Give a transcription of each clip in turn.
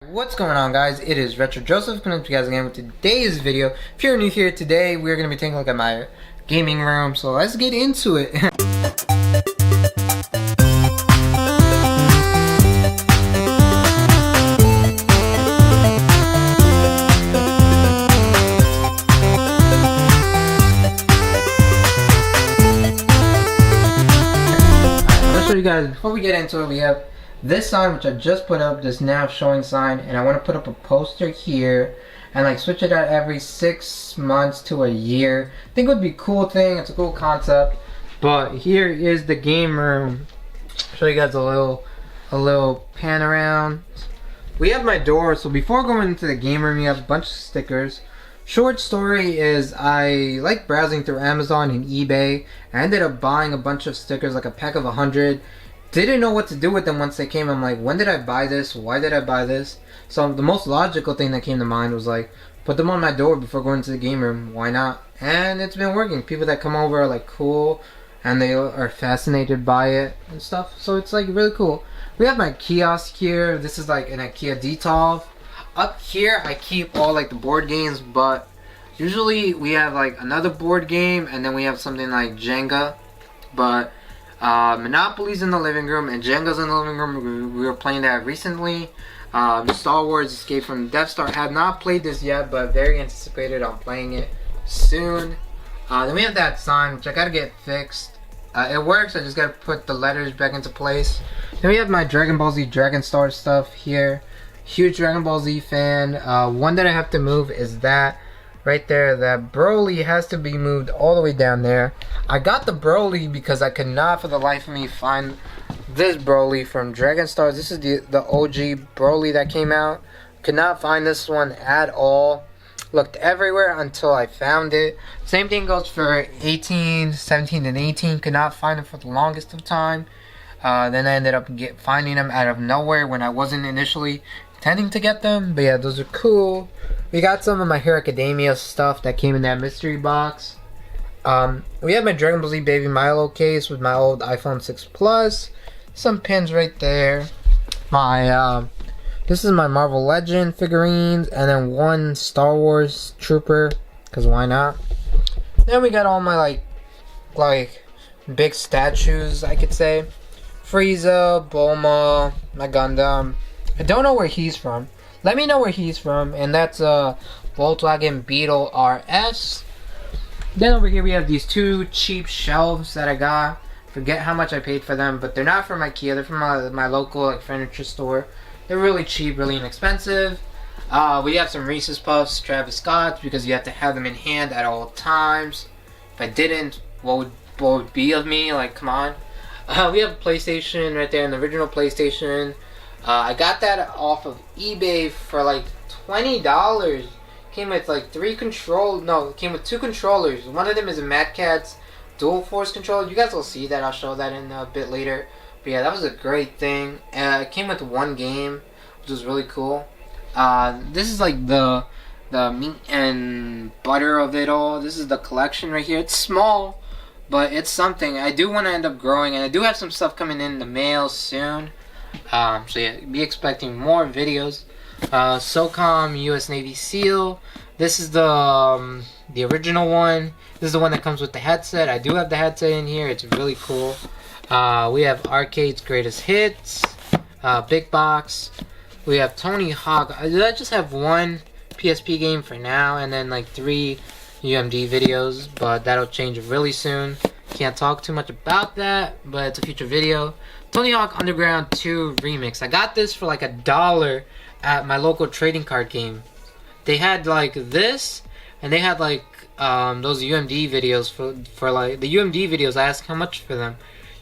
What's going on, guys? It is Retro Joseph coming to you guys again with today's video. If you're new here today, we're going to be taking a look at my gaming room, so let's get into it. I'll show you guys, before we get into it, we have this sign which I just put up, this nav showing sign, and I want to put up a poster here and like switch it out every 6 months to a year. I think it would be a cool thing. It's a cool concept. But here is the game room. I'll show you guys a little pan around. We have my door, so before going into the game room, you have a bunch of stickers. Short story is I like browsing through Amazon and eBay. I ended up buying a bunch of stickers, like a pack of 100. Didn't know what to do with them once they came. I'm like, when did I buy this? Why did I buy this? So the most logical thing that came to mind was like, put them on my door before going to the game room. Why not? And it's been working. People that come over are like cool, and they are fascinated by it and stuff. So it's like really cool. We have my kiosk here. This is like an IKEA Detolf. Up here I keep all like the board games, but usually we have like another board game, and then we have something like Jenga. But Monopoly's in the living room and Jenga's in the living room. We were playing that recently. Star Wars Escape from the Death Star. Have not played this yet, but very anticipated on playing it soon. Then we have that sign, which I gotta get fixed. It works, I just gotta put the letters back into place. Then we have my Dragon Ball Z Dragon Star stuff here. Huge Dragon Ball Z fan. One that I have to move is that right there. That Broly has to be moved all the way down there. I got the Broly because I could not for the life of me find this Broly from Dragon Stars. This is the OG Broly that came out. Could not find this one at all. Looked everywhere until I found it. Same thing goes for 18, 17, and 18. Could not find them for the longest of time. Then I ended up finding them out of nowhere when I wasn't initially intending to get them. But yeah, those are cool. We got some of my Hero Academia stuff that came in that mystery box. We have my Dragon Ball Z Baby Milo case with my old iPhone 6 Plus. Some pins right there. My this is my Marvel Legend figurines, and then one Star Wars Trooper, cause why not? Then we got all my like big statues, I could say. Frieza, Bulma, my Gundam. I don't know where he's from. Let me know where he's from, and that's Volkswagen Beetle RS. Then over here we have these two cheap shelves that I got. Forget how much I paid for them, but they're not from IKEA. They're from my local like furniture store. They're really cheap, really inexpensive. We have some Reese's Puffs, Travis Scott's, because you have to have them in hand at all times. If I didn't, what would be of me? Like, come on. We have a PlayStation right there, an original PlayStation. I got that off of eBay for like $20. Came with like it came with two controllers. One of them is a Mad Catz Dual Force controller. You guys will see that. I'll show that in a bit later. But yeah, that was a great thing. It came with one game, which was really cool. This is like the meat and butter of it all. This is the collection right here. It's small, but it's something. I do want to end up growing, and I do have some stuff coming in the mail soon. So yeah, be expecting more videos. SOCOM US Navy SEAL. This is the original one. This is the one that comes with the headset. I do have the headset in here. It's really cool. We have Arcade's Greatest Hits, Big Box. We have Tony Hawk. I just have one PSP game for now, and then like 3 UMD videos, but that'll change really soon. Can't talk too much about that, but it's a future video. Tony Hawk Underground 2 Remix. I got this for like $1 at my local trading card game. They had like this, and they had like those UMD videos for like the UMD videos. I asked how much for them.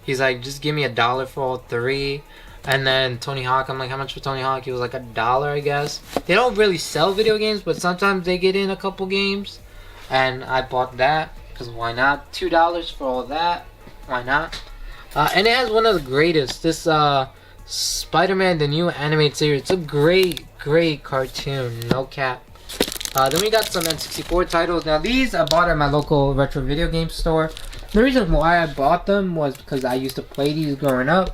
He's like, just give me $1 for all 3. And then Tony Hawk, I'm like, how much for Tony Hawk? He was like $1, I guess. They don't really sell video games, but sometimes they get in a couple games, and I bought that because why not? $2 for all that, why not? And it has one of the greatest, this Spider-Man, the new animated series. It's a great cartoon, no cap. Then we got some N64 titles. Now these I bought at my local retro video game store. The reason why I bought them was because I used to play these growing up.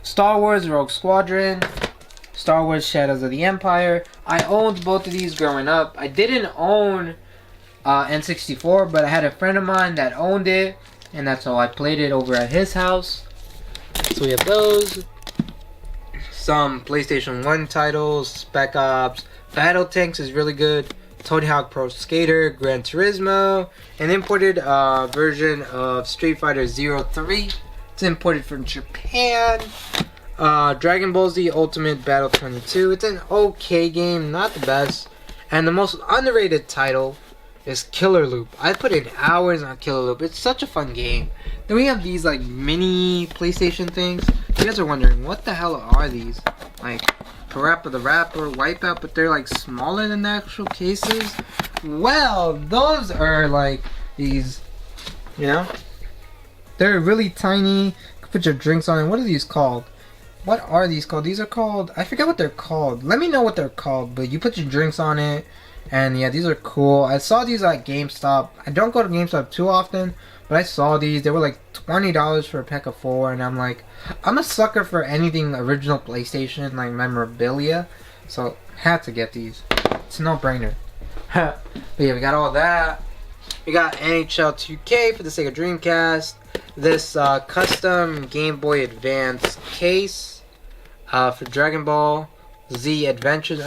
Star Wars Rogue Squadron, Star Wars Shadows of the Empire. I owned both of these growing up. I didn't own N64, but I had a friend of mine that owned it, and that's how I played it over at his house. So we have those. Some PlayStation 1 titles, Spec Ops, Battle Tanks is really good, Tony Hawk Pro Skater, Gran Turismo, an imported version of Street Fighter 03. It's imported from Japan. Dragon Ball Z Ultimate Battle 22. It's an okay game, not the best. And the most underrated title is Killer Loop. I put in hours on Killer Loop. It's such a fun game. Then we have these like mini PlayStation things. You guys are wondering, what the hell are these? Like Parappa the Rapper, Wipeout, but they're like smaller than the actual cases. Well, those are like these, you know? They're really tiny. You can put your drinks on it. What are these called? What are these called? These are called, I forget what they're called. Let me know what they're called, but you put your drinks on it. And yeah, these are cool. I saw these at GameStop. I don't go to GameStop too often, but I saw these. They were like $20 for a pack of 4, and I'm like, I'm a sucker for anything original PlayStation, like memorabilia. So, had to get these. It's a no-brainer. But yeah, we got all that. We got NHL 2K for the Sega Dreamcast. This custom Game Boy Advance case for Dragon Ball Z Adventures.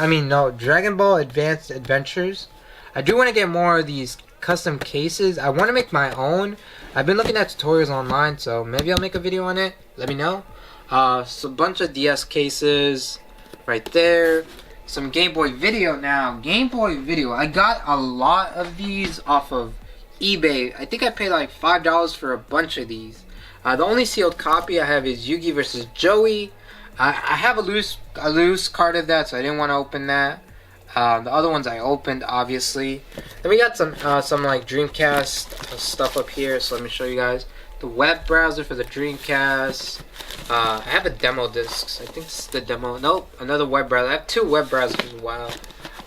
Dragon Ball Advanced Adventures. I do want to get more of these custom cases. I want to make my own. I've been looking at tutorials online, so maybe I'll make a video on it. Let me know. So a bunch of DS cases right there. Some Game Boy Video now. Game Boy Video. I got a lot of these off of eBay. I think I paid like $5 for a bunch of these. The only sealed copy I have is Yugi versus Joey. I have a loose card of that, so I didn't want to open that. The other ones I opened, obviously. Then we got some like Dreamcast stuff up here, so let me show you guys. The web browser for the Dreamcast. I have a demo disc. I think this is the demo. Nope, another web browser. I have 2 web browsers. Wow.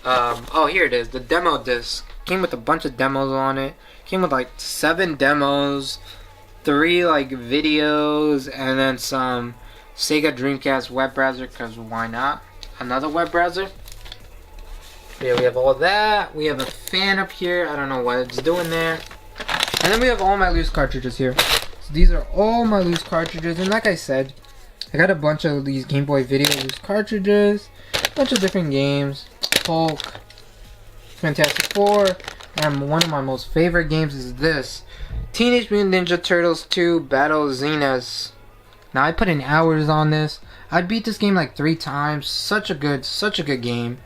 Oh, here it is. The demo disc. Came with a bunch of demos on it. Came with like 7 demos, 3 like videos, and then some Sega Dreamcast web browser, because why not? Another web browser. Yeah, we have all that. We have a fan up here. I don't know what it's doing there. And then we have all my loose cartridges here. So these are all my loose cartridges. And like I said, I got a bunch of these Game Boy Video loose cartridges. A bunch of different games. Hulk, Fantastic Four. And one of my most favorite games is this. Teenage Mutant Ninja Turtles 2 Battle Xenos. Now I put in hours on this. I beat this game like 3 times. Such a good game.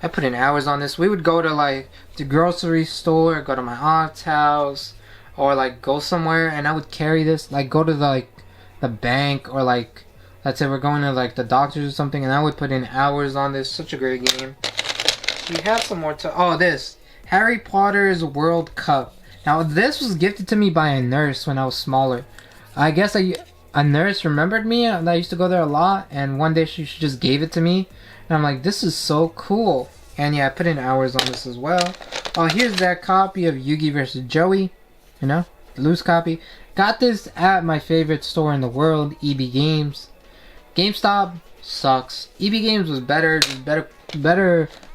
I put in hours on this. We would go to like the grocery store, go to my aunt's house, or like go somewhere, and I would carry this. Like go to the bank, or like let's say we're going to like the doctor's or something, and I would put in hours on this. Such a great game. We have some more this Harry Potter's World Cup. Now this was gifted to me by a nurse when I was smaller. I guess a nurse remembered me, and I used to go there a lot, and one day she just gave it to me, and I'm like, this is so cool. And yeah, I put in hours on this as well. Oh, here's that copy of Yugi vs. Joey, you know, the loose copy. Got this at my favorite store in the world, EB Games. GameStop sucks. EB Games was better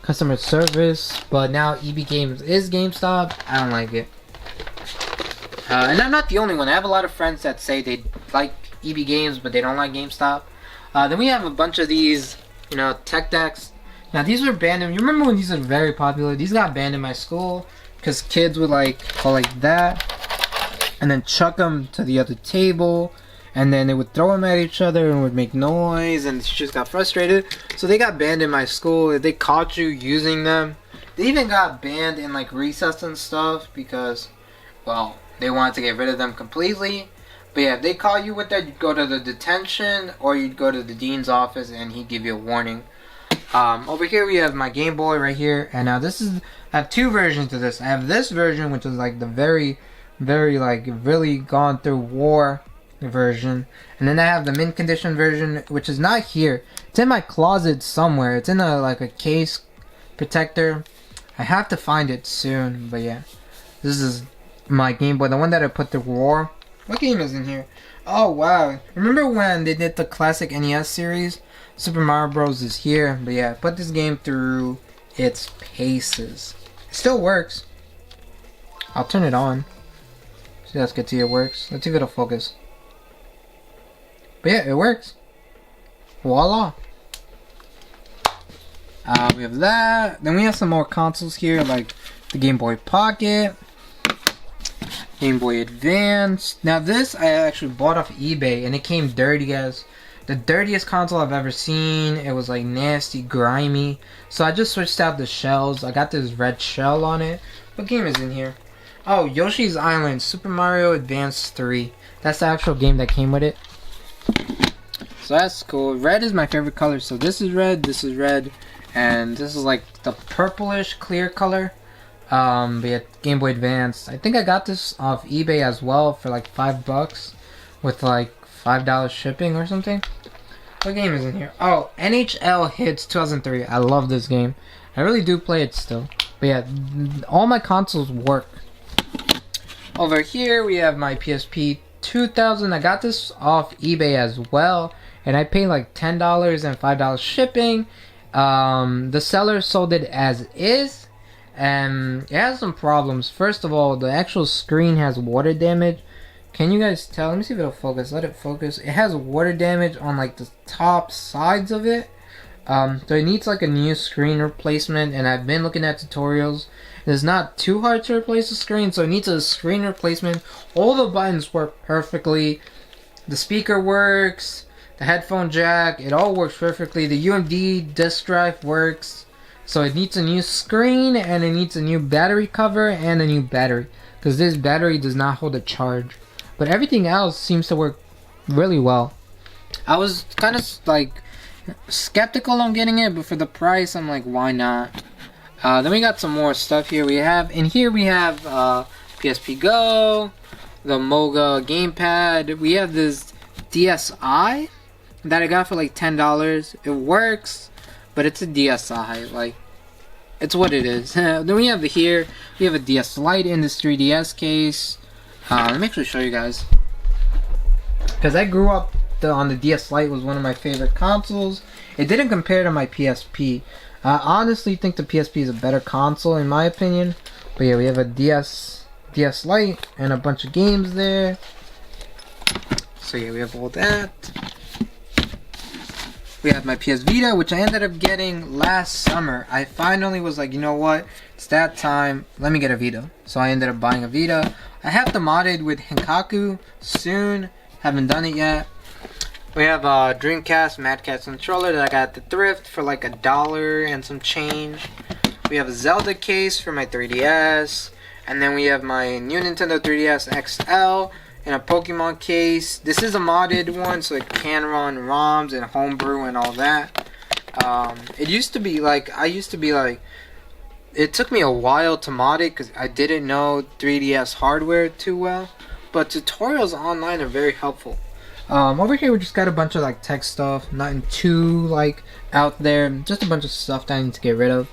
customer service, but now EB Games is GameStop. I don't like it. And I'm not the only one. I have a lot of friends that say they like EB Games, but they don't like GameStop. Then we have a bunch of these, you know, tech decks. Now these were banned. You remember when these were very popular? These got banned in my school because kids would like go like that and then chuck them to the other table, and then they would throw them at each other and would make noise, and she just got frustrated. So they got banned in my school. If they caught you using them, they even got banned in like recess and stuff because, well, they wanted to get rid of them completely. But yeah, if they caught you with that, you'd go to the detention, or you'd go to the dean's office and he'd give you a warning. Over here we have my Game Boy right here, and now this is, I have 2 versions of this. I have this version, which is like the very like really gone through war version, and then I have the mint condition version, which is not here. It's in my closet somewhere. It's in a case protector. I have to find it soon, but yeah, this is my Game Boy, the one that I put through war. What game is in here? Oh wow, remember when they did the classic NES series? Super Mario Bros. Is here. But yeah, put this game through its paces. It still works. I'll turn it on. So let's get to see it works. Let's see if it'll focus. But yeah, it works. Voila. We have that. Then we have some more consoles here, like the Game Boy Pocket, Game Boy Advance. Now this I actually bought off eBay, and it came dirty, guys. The dirtiest console I've ever seen. It was like nasty, grimy. So I just switched out the shells. I got this red shell on it. What game is in here? Oh, Yoshi's Island, Super Mario Advance 3. That's the actual game that came with it. So that's cool. Red is my favorite color. So this is red, and this is like the purplish clear color. But yeah, Game Boy Advance. I think I got this off eBay as well for like $5 with like $5 shipping or something. What game is in here? Oh, NHL Hits 2003. I love this game. I really do play it still. But yeah, all my consoles work. Over here we have my PSP 2000. I got this off eBay as well, and I paid like $10 and $5 shipping. The seller sold it as is, and it has some problems. First of all, the actual screen has water damage. Can you guys tell? Let me see if it'll focus. Let it focus. It has water damage on like the top sides of it. So it needs like a new screen replacement, and I've been looking at tutorials. It's not too hard to replace the screen, so it needs a screen replacement. All the buttons work perfectly. The speaker works. The headphone jack, it all works perfectly. The UMD disk drive works. So it needs a new screen, and it needs a new battery cover and a new battery, because this battery does not hold a charge. But everything else seems to work really well. I was kind of like skeptical on getting it, but for the price, I'm like, why not? Then we got some more stuff here. We have PSP Go, the Moga gamepad. We have this DSi that I got for like $10. It works, but it's a DSi. Like, it's what it is. Then we have here. We have a DS Lite in this 3DS case. Let me actually show you guys, because I grew up on the DS Lite. Was one of my favorite consoles. It didn't compare to my PSP. I honestly think the PSP is a better console in my opinion. But yeah, we have a DS Lite and a bunch of games there. So yeah, we have all that. We have my PS Vita, which I ended up getting last summer. I finally was like, you know what? It's that time. Let me get a Vita. So I ended up buying a Vita. I have to mod it with Henkaku soon. Haven't done it yet. We have a Dreamcast Mad Catz controller that I got at the thrift for like $1 and some change. We have a Zelda case for my 3DS. And then we have my new Nintendo 3DS XL and a Pokemon case. This is a modded one, so it can run ROMs and homebrew and all that. It used to be like, it took me a while to mod it because I didn't know 3DS hardware too well. But tutorials online are very helpful. Over here we just got a bunch of like tech stuff, nothing too like out there, just a bunch of stuff that I need to get rid of.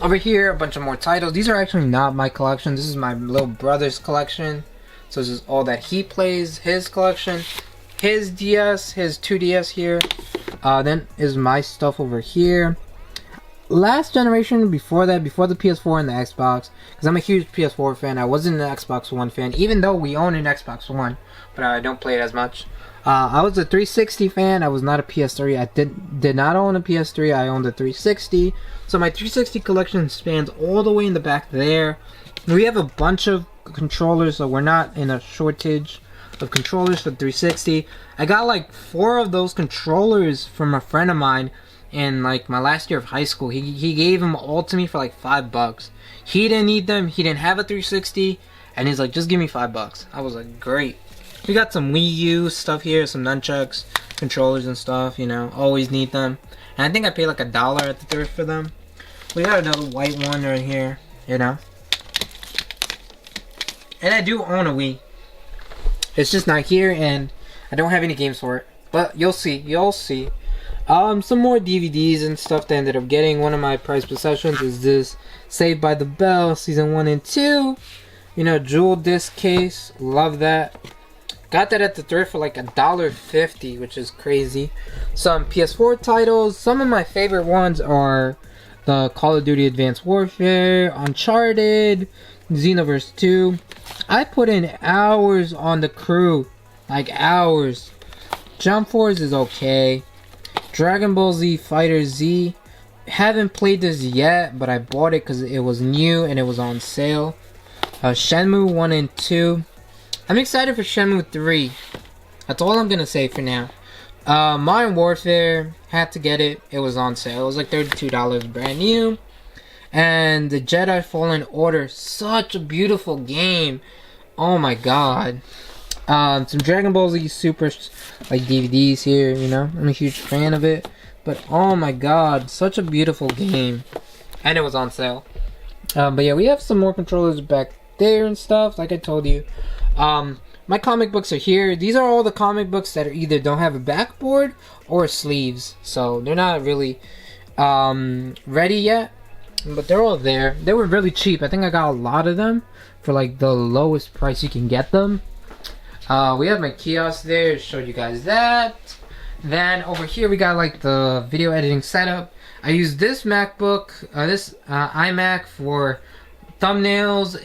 Over here, a bunch of more titles. These are actually not my collection. This is my little brother's collection. So this is all that he plays, his collection, his DS, his 2DS here. Then is my stuff over here. Last generation, before that, before the PS4 and the Xbox, because I'm a huge PS4 fan. I wasn't an Xbox One fan, even though we own an Xbox One, but I don't play it as much. I was a 360 fan. I was not a PS3. I did not own a PS3. I owned a 360. So my 360 collection spans all the way in the back there. We have a bunch of controllers, so we're not in a shortage of controllers for 360. I got like 4 of those controllers from a friend of mine in like my last year of high school. He gave them all to me for like $5. He didn't need them. He didn't have a 360, and he's like, just give me $5. I was like, great. We got some Wii U stuff here, some nunchucks, controllers and stuff, you know, always need them. And I think I paid like $1 at the thrift for them. We got another white one right here, you know. And I do own a Wii. It's just not here, and I don't have any games for it. But you'll see, some more DVDs and stuff that I ended up getting. One of my prized possessions is this Saved by the Bell Season 1 and 2. You know, jewel disc case. Love that. Got that at the thrift for like $1.50, which is crazy. Some PS4 titles. Some of my favorite ones are the Call of Duty Advanced Warfare, Uncharted, Xenoverse 2. I put in hours on the crew, like hours. Jump Force is okay. Dragon Ball Z Fighter Z. Haven't played this yet, but I bought it because it was new and it was on sale. Shenmue 1 and 2. I'm excited for Shenmue 3. That's all I'm gonna say for now. Modern Warfare, had to get it. It was on sale. It was like $32 brand new. And the Jedi Fallen Order, such a beautiful game. Oh my god. Some Dragon Ball Z Super like DVDs here, you know. I'm a huge fan of it. But oh my god, such a beautiful game. And it was on sale. But yeah, we have some more controllers back there and stuff, like I told you. My comic books are here. These are all the comic books that are either don't have a backboard or sleeves, so they're not really ready yet, but they're all there. They were really cheap. I think I got a lot of them for like the lowest price you can get them. We have my kiosk there, showed you guys that. Then over here we got like the video editing setup. I use this MacBook, this iMac for thumbnails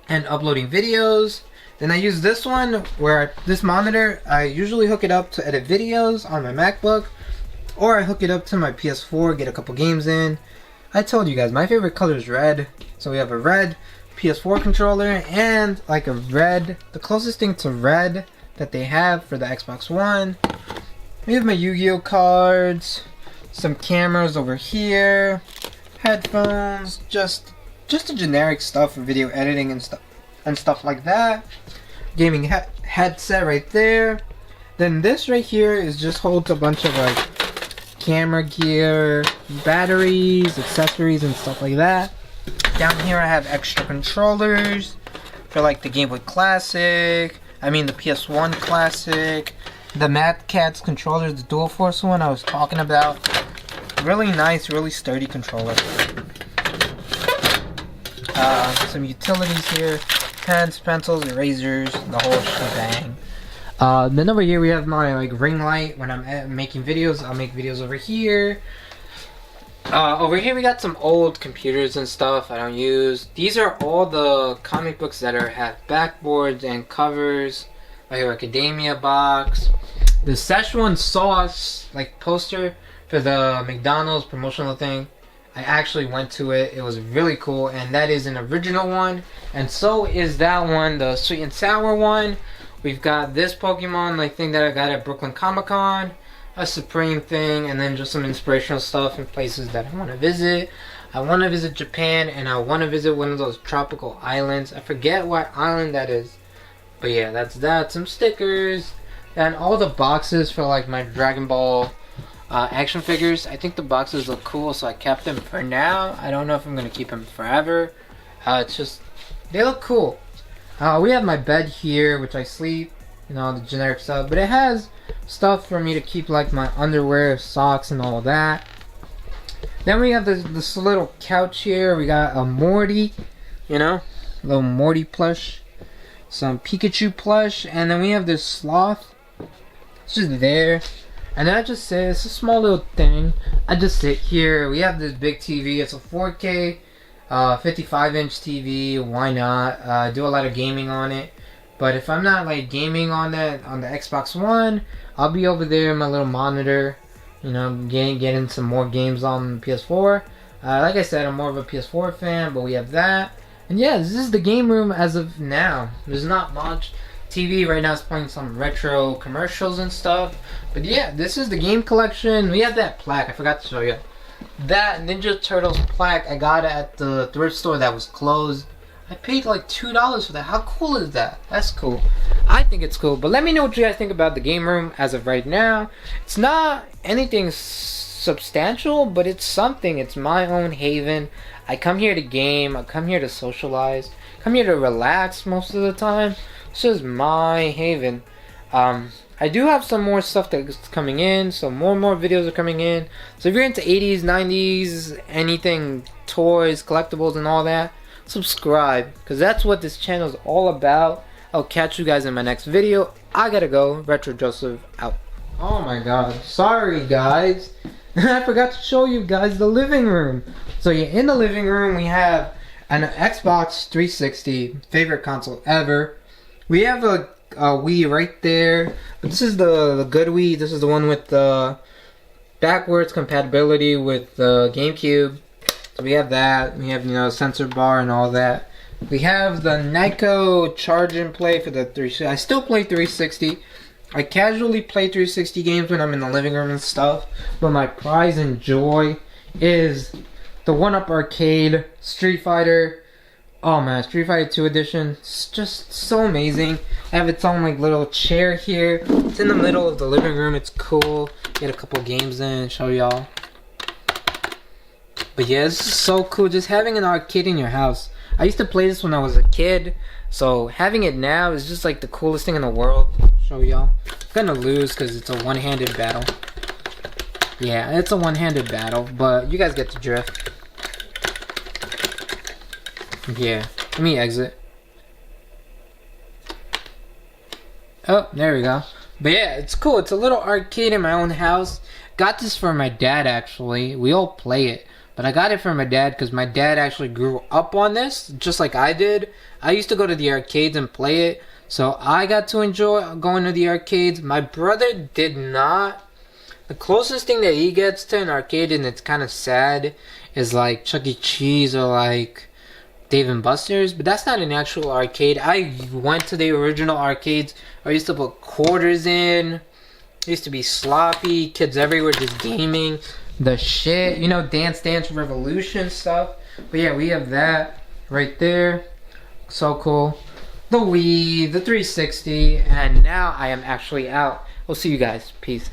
and uploading videos. Then I use this one where this monitor, I usually hook it up to edit videos on my MacBook, or I hook it up to my PS4, get a couple games in. I told you guys, my favorite color is red. So we have a red PS4 controller and like a red, the closest thing to red that they have for the Xbox One. We have my Yu-Gi-Oh cards, some cameras over here, headphones, just the generic stuff for video editing and stuff like that. Gaming headset right there. Then this right here is just holds a bunch of like camera gear, batteries, accessories and stuff like that. Down here I have extra controllers for like the Game Boy Classic, the PS1 Classic, the Mad Catz controllers, the Dual Force one I was talking about. Really nice, really sturdy controller. Some utilities here. Pens, pencils, erasers, the whole shebang. Then over here we have my like ring light. When I'm making videos, I'll make videos over here. Over here we got some old computers and stuff I don't use. These are all the comic books that have backboards and covers. My Hero Academia box. The Szechuan sauce like poster for the McDonald's promotional thing. I actually went to it. It was really cool, and that is an original one, and so is that one, the sweet and sour one. We've got this Pokemon like thing that I got at Brooklyn Comic Con, a Supreme thing, and then just some inspirational stuff in places that I want to visit. I want to visit Japan, and I want to visit one of those tropical islands. I forget what island that is, but yeah, that's that. Some stickers, and all the boxes for like my Dragon Ball action figures. I think the boxes look cool, so I kept them for now. I don't know if I'm gonna keep them forever. It's just they look cool. We have my bed here, which I sleep, you know, the generic stuff, but it has stuff for me to keep like my underwear, socks, and all that. Then we have this little couch here. We got a Morty, you know, little Morty plush, some Pikachu plush, and then we have this sloth. It's just there. And then I just say, it's a small little thing. I just sit here. We have this big TV. It's a 4K, 55-inch TV. Why not? I do a lot of gaming on it. But if I'm not like gaming on that on the Xbox One, I'll be over there in my little monitor. You know, getting some more games on the PS4. Like I said, I'm more of a PS4 fan, but we have that. And yeah, this is the game room as of now. There's not much. TV right now is playing some retro commercials and stuff. But yeah, this is the game collection. We have that plaque. I forgot to show you. That Ninja Turtles plaque I got at the thrift store that was closed. I paid like $2 for that. How cool is that? That's cool. I think it's cool. But let me know what you guys think about the game room as of right now. It's not anything substantial, but it's something. It's my own haven. I come here to game. I come here to socialize. I come here to relax most of the time. This is my haven. I do have some more stuff that's coming in, so more and more videos are coming in. So if you're into 80s, 90s, anything, toys, collectibles, and all that, subscribe, because that's what this channel is all about. I'll catch you guys in my next video. I gotta go. Retro Joseph out. Oh my god. Sorry guys. I forgot to show you guys the living room. So yeah, in the living room we have an Xbox 360, favorite console ever. We have a Wii right there. But this is the good Wii. This is the one with the backwards compatibility with the GameCube. So we have that. We have, you know, sensor bar and all that. We have the Nyko charge and play for the 360. I still play 360. I casually play 360 games when I'm in the living room and stuff. But my prize and joy is the 1UP Arcade Street Fighter. Oh man, Street Fighter 2 edition. It's just so amazing. I have its own like little chair here. It's in the middle of the living room. It's cool. Get a couple games in and show y'all. But yeah, this is so cool. Just having an arcade in your house. I used to play this when I was a kid. So having it now is just like the coolest thing in the world. Show y'all. I'm gonna lose because it's a one-handed battle. Yeah, it's a one-handed battle. But you guys get the drift. Yeah, let me exit. Oh, there we go. But yeah, it's cool. It's a little arcade in my own house. Got this for my dad actually. We all play it. But I got it for my dad because my dad actually grew up on this, just like I did. I used to go to the arcades and play it. So I got to enjoy going to the arcades. My brother did not. The closest thing that he gets to an arcade, and it's kind of sad, is like Chuck E. Cheese or like Dave & Buster's, but that's not an actual arcade. I went to the original arcades. I used to put quarters in. It used to be sloppy. Kids everywhere just gaming. The shit. You know, Dance Dance Revolution stuff. But yeah, we have that right there. So cool. The Wii, the 360, and now I am actually out. We'll see you guys. Peace.